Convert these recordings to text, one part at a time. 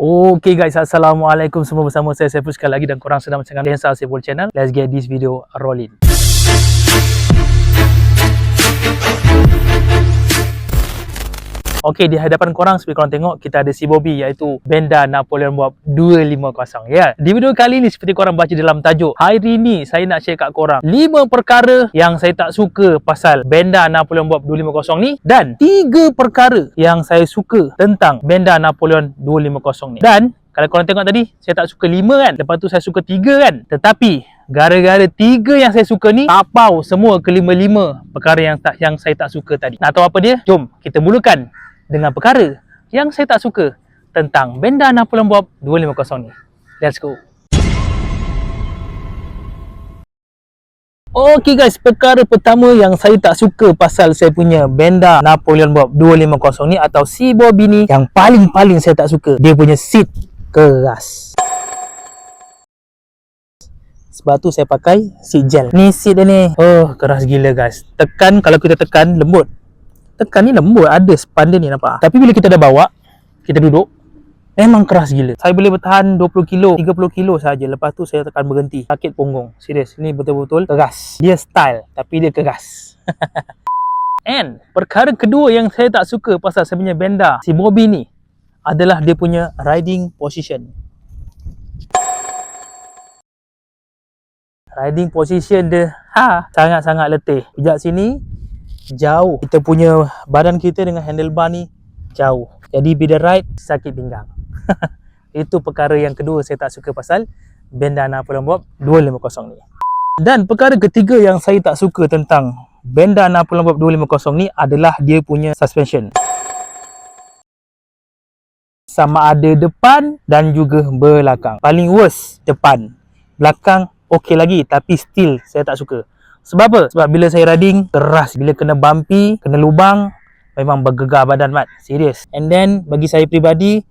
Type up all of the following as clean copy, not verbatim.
Okay guys, Assalamualaikum semua, bersama saya Saiful sekali lagi dan korang sedang menyaksikan Lensa Saiful Channel. Let's get this video rolling. Okay, di hadapan korang seperti korang tengok, kita ada si Bobby, iaitu Benda Napoleon Bob 250. Ya, di video kali ni seperti korang baca dalam tajuk, hari ni saya nak share kat korang 5 perkara yang saya tak suka pasal Benda Napoleon Bob 250 ni, dan 3 perkara yang saya suka tentang Benda Napoleon 250 ni. Dan kalau korang tengok tadi, saya tak suka 5 kan, lepas tu saya suka 3 kan. Tetapi gara-gara 3 yang saya suka ni, tapau semua ke 5 perkara yang saya tak suka tadi. Nak tahu apa dia? Jom kita mulakan dengan perkara yang saya tak suka tentang Benda Napoleon Bob 250 ni. Let's go. Okay guys, perkara pertama yang saya tak suka pasal saya punya Benda Napoleon Bob 250 ni atau si Bobby ni, yang paling saya tak suka, dia punya seat keras. Sebab tu saya pakai seat gel. Ni seat dia ni, oh keras gila guys. Tekan, kalau kita tekan lembut. Tekan ni lembut, ada span dia ni, nampak. Tapi bila kita dah bawa, kita duduk, memang keras gila. Saya boleh bertahan 20 kilo, 30 kilo saja. Lepas tu saya tekan berhenti. Sakit punggung. Serius, ni betul-betul keras. Dia style, tapi dia keras. And perkara kedua yang saya tak suka pasal saya punya Benda si Bobby ni adalah dia punya riding position. Riding position dia sangat-sangat letih. Pijak sini jauh, kita punya badan kita dengan handlebar ni jauh, jadi bila ride sakit pinggang. Itu perkara yang kedua saya tak suka pasal Benda Napoleon Bob 250 ni. Dan perkara ketiga yang saya tak suka tentang Benda Napoleon Bob 250 ni adalah dia punya suspension. Sama ada depan dan juga belakang. Paling worst depan. Belakang okey lagi, tapi still saya tak suka. Sebab apa? Sebab bila saya riding keras, bila kena bumpy, kena lubang, memang bergegar badan mat. Serius. And then bagi saya peribadi,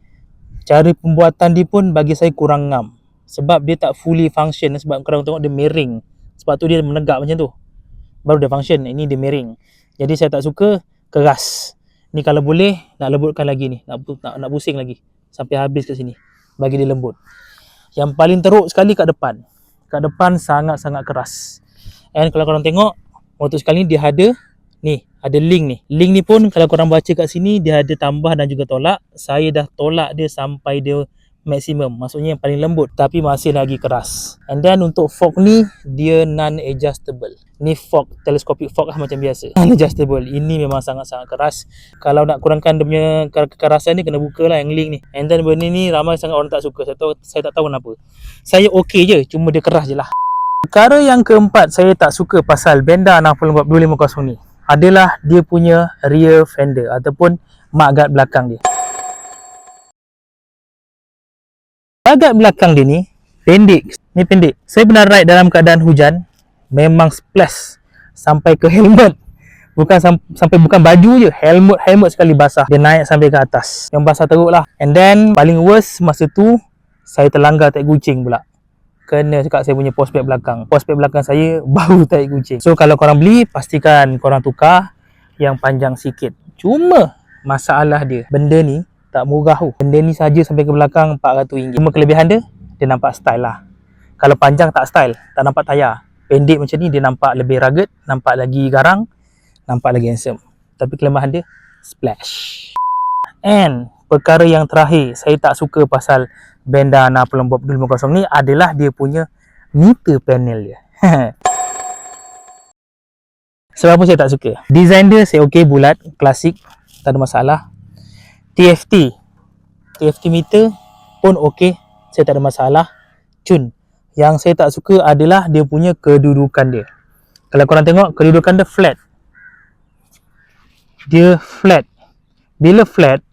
cara pembuatan dia pun bagi saya kurang ngam. Sebab dia tak fully function. Sebab korang tengok dia miring. Sebab tu dia menegak macam tu, baru dia function. Ini dia miring. Jadi saya tak suka keras. Ni kalau boleh nak lembutkan lagi ni, nak pusing lagi sampai habis kat sini, bagi dia lembut. Yang paling teruk sekali kat depan. Kat depan sangat-sangat keras. And kalau korang tengok, motor sekali ni dia ada ni, ada link ni. Link ni pun kalau korang baca kat sini, dia ada tambah dan juga tolak. Saya dah tolak dia sampai dia maksimum, maksudnya yang paling lembut, tapi masih lagi keras. And then untuk fork ni, dia non-adjustable. Ni fork, telescopic fork lah macam biasa. Non-adjustable. Ini memang sangat-sangat keras. Kalau nak kurangkan dia punya kekerasan ni, kena buka lah yang link ni. And then benda ni ramai sangat orang tak suka. Saya tak tahu kenapa. Saya okey je, cuma dia keras je lah. Perkara yang keempat saya tak suka pasal Benda Napoleon Bob 250 ni adalah dia punya rear fender ataupun mudguard belakang dia. Mudguard belakang dia ni pendek. Ni pendek. Saya pernah ride dalam keadaan hujan, memang splash sampai ke helmet. Bukan baju je, helmet sekali basah. Dia naik sampai ke atas. Yang basah teruk lah. And then paling worst masa tu, saya terlanggar taik kucing pula. Kena cakap saya punya postpack belakang. Postpack belakang saya bau taik kucing. So kalau korang beli, pastikan korang tukar yang panjang sikit. Cuma masalah dia, benda ni tak murah tu. Benda ni saja sampai ke belakang RM400. Cuma kelebihan dia nampak style lah. Kalau panjang tak style, tak nampak tayar. Pendek macam ni dia nampak lebih rugged, nampak lagi garang, nampak lagi handsome. Tapi kelemahan dia, splash. And perkara yang terakhir saya tak suka pasal Benda Napoleon Bob 250 ni adalah dia punya meter panel dia. Sebab apa saya tak suka? Design dia saya okey, bulat, klasik, tak ada masalah. TFT meter pun okey, saya tak ada masalah. Cun, yang saya tak suka adalah dia punya kedudukan dia. Kalau korang tengok, kedudukan dia flat. Dia flat. Bila flat,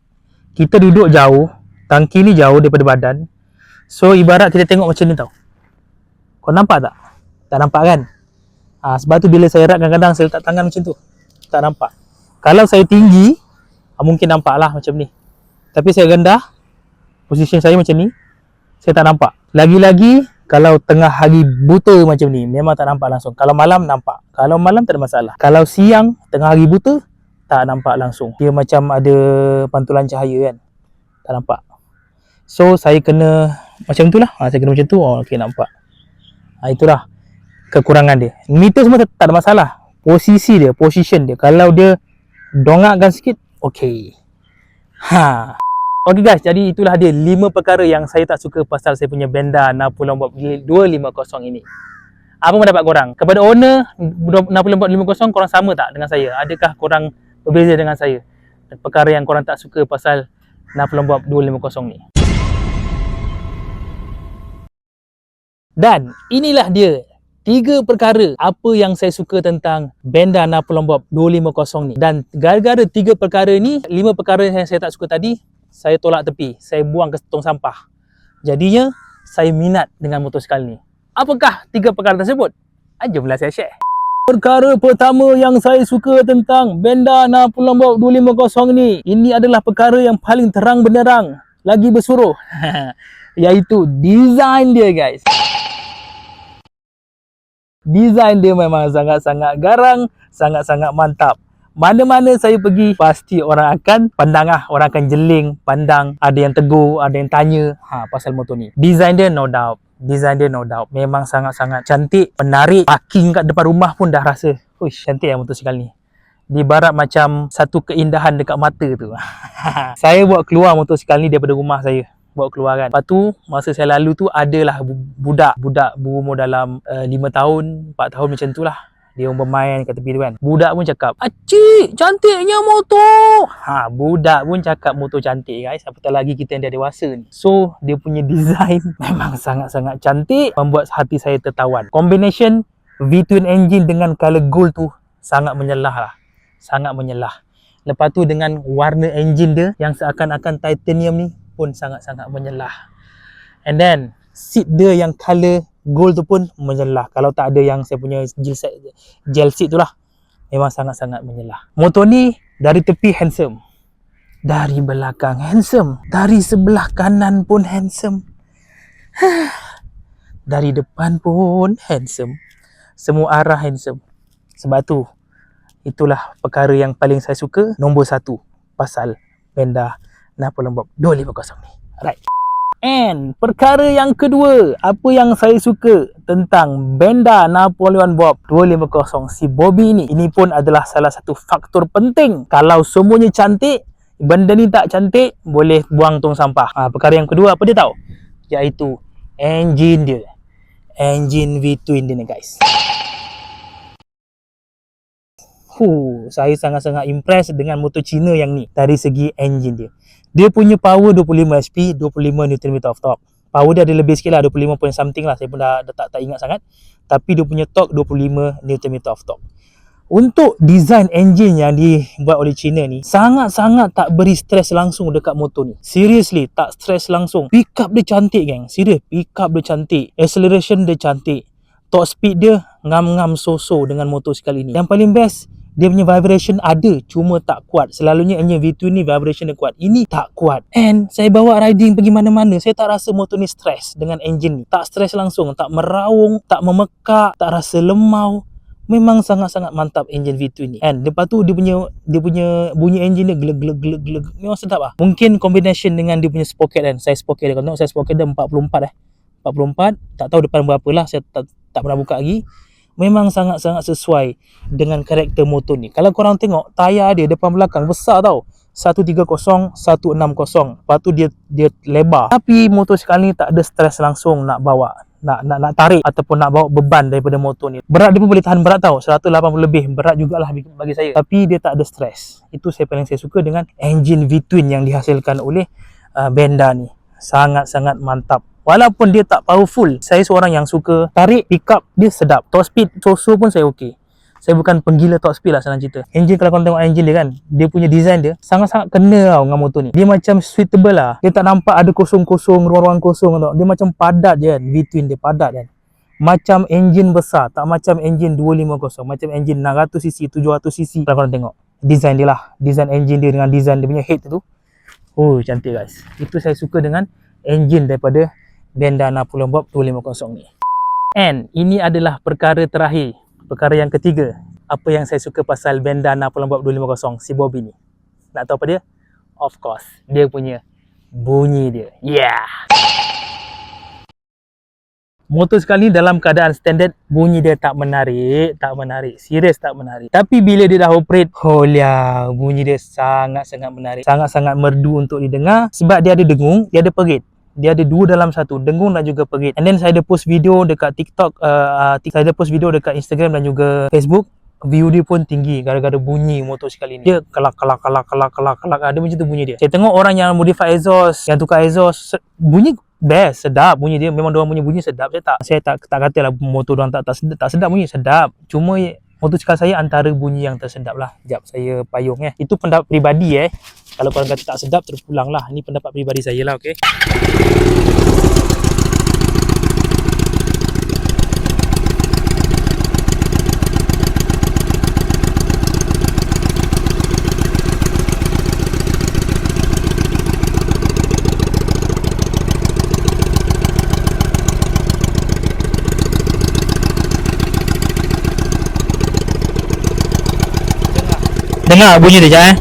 kita duduk jauh, tangki ni jauh daripada badan. So ibarat kita tengok macam ni tau. Kau nampak tak? Tak nampak kan? Sebab tu bila saya ride kadang-kadang saya letak tangan macam tu, tak nampak. Kalau saya tinggi, mungkin nampak lah macam ni. Tapi saya rendah, position saya macam ni, saya tak nampak. Lagi-lagi kalau tengah hari buta macam ni, memang tak nampak langsung. Kalau malam nampak. Kalau malam tak ada masalah. Kalau siang tengah hari buta, tak nampak langsung. Dia macam ada pantulan cahaya kan, tak nampak. So saya kena macam tu lah. Saya kena macam tu. Oh, okay, nampak. Itulah kekurangan dia. Meter semua tak ada masalah. Posisi dia, position dia, kalau dia dongakkan sikit, okay. Okay guys, jadi itulah dia 5 perkara yang saya tak suka pasal saya punya Benda Napoleon Bob 250 ini. Apa pendapat korang? Kepada owner Napoleon Bob 250, korang sama tak dengan saya? Adakah korang berbeza dengan saya? Perkara yang korang tak suka pasal Napoleon Bob 250 ni. Dan inilah dia 3 perkara apa yang saya suka tentang Benda Napoleon Bob 250 ni. Dan gara-gara 3 perkara ni, 5 perkara yang saya tak suka tadi, saya tolak tepi. Saya buang ke tong sampah. Jadinya, saya minat dengan motosikal ni. Apakah 3 perkara tersebut? Jomlah saya share. Perkara pertama yang saya suka tentang Benda Napoleon Bob 250 ni, ini adalah perkara yang paling terang benderang, lagi bersuruh. Iaitu design dia guys. Design dia memang sangat-sangat garang, sangat-sangat mantap. Mana-mana saya pergi, pasti orang akan pandang lah. Orang akan jeling, pandang. Ada yang tegur, ada yang tanya pasal motor ni. Design dia no doubt. Design dia no doubt. Memang sangat-sangat cantik, menarik. Parking kat depan rumah pun dah rasa, uish, cantik lah motosikal ni. Dibarat macam satu keindahan dekat mata tu. Saya bawa keluar motosikal ni daripada rumah saya. Bawa keluar kan. Lepas tu, masa saya lalu tu adalah budak berumur dalam 5 tahun, 4 tahun macam tu lah. Dia orang bermain kat tepi tu kan. Budak pun cakap, "Acik, cantiknya motor." Budak pun cakap motor cantik guys. Apatah lagi kita yang dah dewasa ni. So, dia punya design memang sangat-sangat cantik. Membuat hati saya tertawan. Combination V-twin engine dengan colour gold tu sangat menyelah lah. Sangat menyelah. Lepas tu dengan warna engine dia yang seakan-akan titanium ni pun sangat-sangat menyelah. And then seat dia yang colour gold tu pun menyelah. Kalau tak ada yang saya punya gel seat tu lah, memang sangat-sangat menyelah. Motor ni dari tepi handsome, dari belakang handsome, dari sebelah kanan pun handsome, dari depan pun handsome, semua arah handsome. Sebab tu itulah perkara yang paling saya suka, nombor 1 pasal Benda Napoleon Bob 250 ni. Alright. And perkara yang kedua, apa yang saya suka tentang Benda Napoleon Bob 250 si Bobby ni, ini pun adalah salah satu faktor penting. Kalau semuanya cantik, benda ni tak cantik, boleh buang tong sampah. Perkara yang kedua apa dia tahu? Iaitu engine dia. Engine V-twin dia ni guys. Saya sangat-sangat impress dengan motor Cina yang ni dari segi engine dia. Dia punya power 25 HP, 25 Nm of torque. Power dia ada lebih sikit lah, 25 point something lah. Saya pun dah tak ingat sangat. Tapi dia punya torque 25 Nm of torque. Untuk design engine yang dibuat oleh Cina ni, sangat-sangat tak beri stres langsung dekat motor ni. Seriously, tak stres langsung. Pick up dia cantik geng. Serius, pick up dia cantik. Acceleration dia cantik. Top speed dia ngam-ngam so-so dengan motor sekali ni. Yang paling best, dia punya vibration ada, cuma tak kuat. Selalunya engine V-twin ni vibration dia kuat. Ini tak kuat. And saya bawa riding pergi mana-mana, saya tak rasa motor ni stres dengan engine ni. Tak stres langsung, tak meraung, tak memekak, tak rasa lemau. Memang sangat-sangat mantap engine V-twin ni. And lepas tu dia punya bunyi engine dia geleg. Memang sedap lah. Mungkin combination dengan dia punya sprocket kan. Size sprocket dia. Kalau tengok size sprocket dia 44 44. Tak tahu depan berapa lah. Saya tak pernah buka lagi. Memang sangat-sangat sesuai dengan karakter motor ni. Kalau korang tengok, tayar dia depan belakang besar tau. 130, 160. Lepas tu dia lebar. Tapi motor sekali ni tak ada stres langsung nak bawa. Nak tarik ataupun nak bawa beban daripada motor ni. Berat dia pun boleh tahan berat tau. 180 lebih. Berat jugalah bagi saya. Tapi dia tak ada stres. Itu saya paling saya suka dengan engine V-twin yang dihasilkan oleh Benda ni. Sangat-sangat mantap. Walaupun dia tak powerful, saya seorang yang suka tarik, pick up dia sedap. Top speed, so pun saya okey. Saya bukan penggila top speed lah senang cerita. Engine, kalau korang tengok engine dia kan, dia punya design dia sangat-sangat kena tau dengan motor ni. Dia macam suitable lah. Dia tak nampak ada kosong-kosong, ruang-ruang kosong tau. Dia macam padat je kan, V-twin dia padat kan. Macam engine besar, tak macam engine 250. Macam engine 600cc, 700cc. Kalau korang tengok, design dia lah. Design engine dia dengan design dia punya head tu. Cantik guys. Itu saya suka dengan engine daripada Benda Napoleon Bob 250 ni. And ini adalah perkara terakhir, perkara yang ketiga. Apa yang saya suka pasal Benda Napoleon Bob 250 si Bobby ni. Nak tahu apa dia? Of course, dia punya bunyi dia. Motosikal ni dalam keadaan standard, bunyi dia tak menarik, serius tak menarik. Tapi bila dia dah operate, holia, bunyi dia sangat-sangat menarik, sangat-sangat merdu untuk didengar sebab dia ada dengung, dia ada perit. Dia ada dua dalam satu, dengung dan juga perit. And then saya ada post video dekat TikTok, saya ada post video dekat Instagram dan juga Facebook. View dia pun tinggi gara-gara bunyi motosikal ini. Dia kelak, ada macam tu bunyi dia. Saya tengok orang yang modify exhaust, yang tukar exhaust, bunyi best, sedap bunyi dia. Memang diorang punya bunyi sedap. Saya tak katalah motor diorang tak sedap bunyi, sedap. Cuma motosikal saya antara bunyi yang tersedap lah. Sekejap saya payung Itu pendapat peribadi Kalau korang kata tak sedap, terpulang lah. Ini pendapat peribadi saya lah, okey. Dengar bunyi dia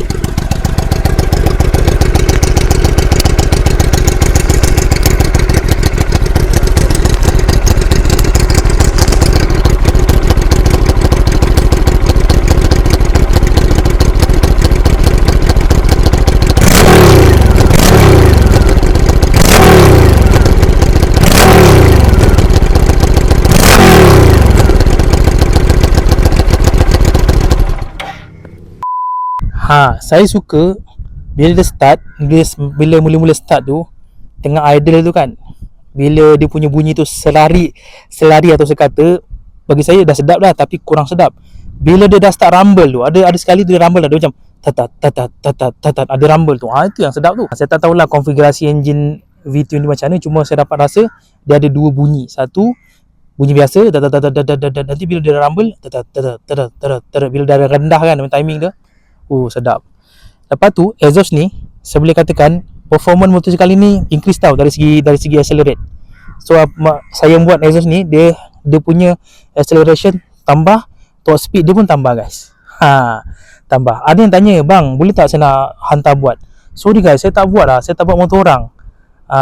saya suka bila dia start, bila mula-mula start tu, tengah idle tu kan, bila dia punya bunyi tu selari atau sekata, bagi saya dah sedap dah, tapi kurang sedap. Bila dia dah start rumble tu, ada sekali tu dia rumble dah, dia macam tatat, ada rumble tu. Itu yang sedap tu. Saya tak tahulah konfigurasi enjin V20 macam mana, cuma saya dapat rasa dia ada dua bunyi. Satu bunyi biasa, nanti bila dia rumble, bila dah rendah kan timing dia, sedap. Lepas tu exhaust ni saya boleh katakan performance motosikal ini increase tau dari segi accelerate. So saya buat exhaust ni, dia punya acceleration tambah, torque speed dia pun tambah guys. Tambah. Ada yang tanya, bang boleh tak saya nak hantar buat? Sorry guys, saya tak buat lah, saya tak buat motor orang.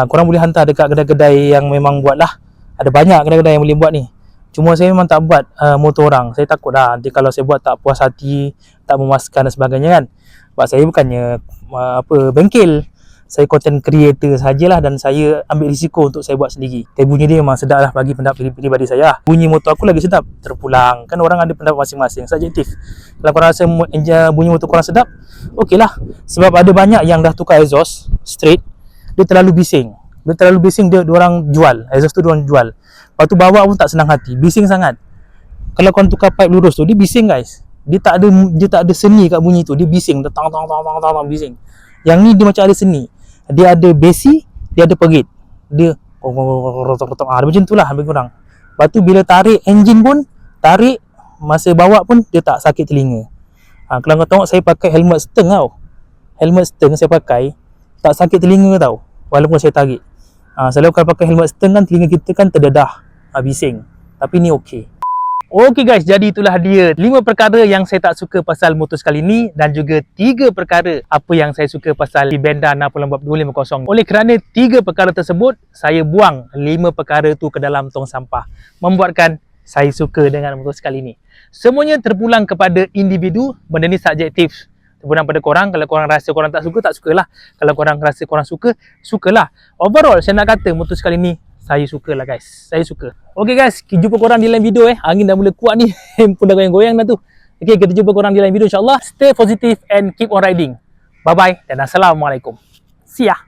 Korang boleh hantar dekat kedai-kedai yang memang buat lah. Ada banyak kedai-kedai yang boleh buat ni. Cuma saya memang tak buat motor orang. Saya takut lah nanti kalau saya buat tak puas hati, tak memuaskan dan sebagainya kan. Sebab saya bukannya bengkel. Saya content creator sajalah dan saya ambil risiko untuk saya buat sendiri. Tapi bunyi dia memang sedap lah bagi pendapat peribadi saya. Bunyi motor aku lagi sedap, terpulang. Kan orang ada pendapat masing-masing, subjektif. Kalau korang rasa bunyi motor korang sedap, okey lah. Sebab ada banyak yang dah tukar exhaust straight, dia terlalu bising. Dia orang jual. Exhaust tu diorang jual. Lepas tu bawa pun tak senang hati, bising sangat. Kalau korang tukar pipe lurus tu, dia bising guys. Dia tak ada seni kat bunyi tu, dia bising, tang bising. Yang ni dia macam ada seni. Dia ada besi, dia ada perit. Dia ada macam tu lah lebih kurang. Lepas tu bila tarik engine pun, tarik masa bawa pun dia tak sakit telinga. Kalau kau tengok saya pakai helmet steng tau. Helmet steng saya pakai, tak sakit telinga tau, walaupun saya tarik. Selalu kalau pakai helmet steng kan telinga kita kan terdedah, bising. Tapi ni okey. Okey guys, jadi itulah dia 5 perkara yang saya tak suka pasal motosikal ini dan juga 3 perkara apa yang saya suka pasal Benda 64250. Oleh kerana 3 perkara tersebut, saya buang 5 perkara tu ke dalam tong sampah, membuatkan saya suka dengan motosikal ini. Semuanya terpulang kepada individu, benda ni subjektif. Terpulang pada korang. Kalau korang rasa korang tak sukalah. Kalau korang rasa korang suka, sukalah. Overall, saya nak kata motosikal ini saya suka lah guys. Saya suka. Okay guys, kita jumpa korang di lain video Angin dah mula kuat ni. Handphone dah goyang-goyang dah tu. Okay, kita jumpa korang di lain video insyaAllah. Stay positive and keep on riding. Bye-bye dan Assalamualaikum. See ya.